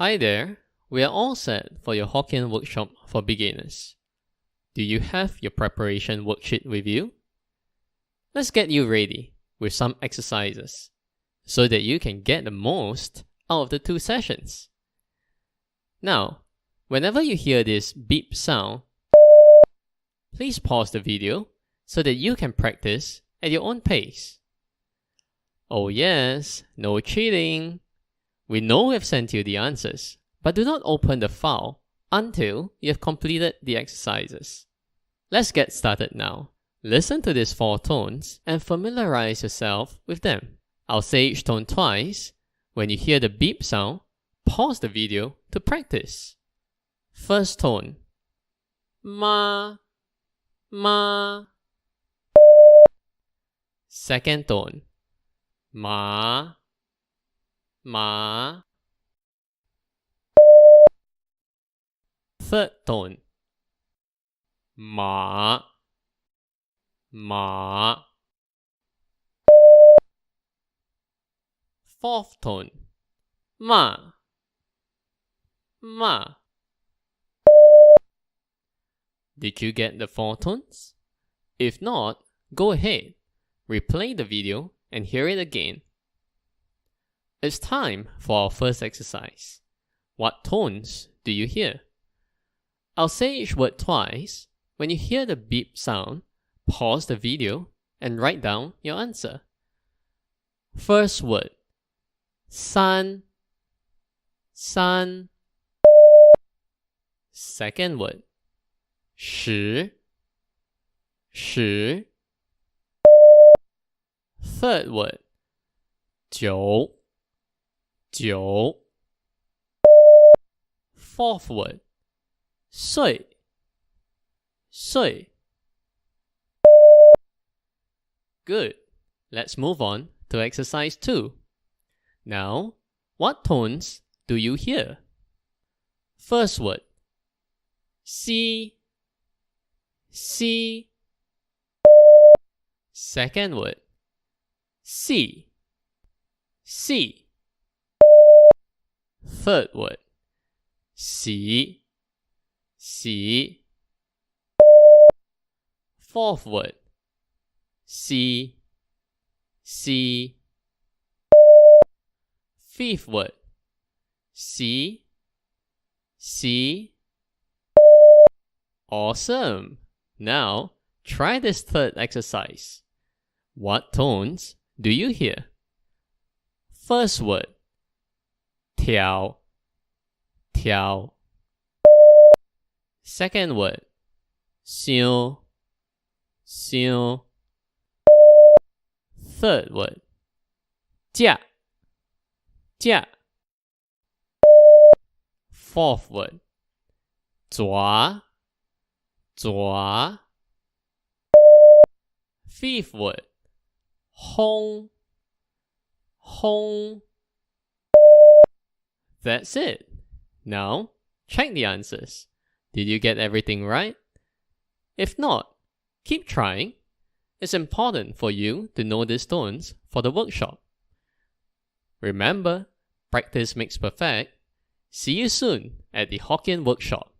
Hi there, we are all set for your Hokkien workshop for beginners. Do you have your preparation worksheet with you? Let's get you ready with some exercises so that you can get the most out of the 2 sessions. Now, whenever you hear this beep sound, please pause the video so that you can practice at your own pace. Oh yes, no cheating. We know we have sent you the answers, but do not open the file until you have completed the exercises. Let's get started now. Listen to these 4 tones and familiarize yourself with them. I'll say each tone twice. When you hear the beep sound, pause the video to practice. First tone. Ma, ma. Second tone. Ma, ma. Third tone. Ma, ma. Fourth tone. Ma, ma. Did you get the 4 tones? If not, go ahead, replay the video and hear it again. It's time for our first exercise. What tones do you hear? I'll say each word twice. When you hear the beep sound, pause the video and write down your answer. First word. San, san. Second word. Shi, shi. Third word. Jiu, jiu. Fourth word. Sui, sui. Good. Let's move on to exercise 2. Now, what tones do you hear? First word. Si, si. Second word. Si, si. Third word. Si, si. Fourth word. Si, si. Fifth word. Si, si. Awesome! Now, try this third exercise. What tones do you hear? First word. Tiao, tiao. Second word. Xiu, xiu. Third word. Jia, jia. Fourth word. Zua, zua. Fifth word. Hong, hong. That's it. Now, check the answers. Did you get everything right? If not, keep trying. It's important for you to know these tones for the workshop. Remember, practice makes perfect. See you soon at the Hokkien workshop.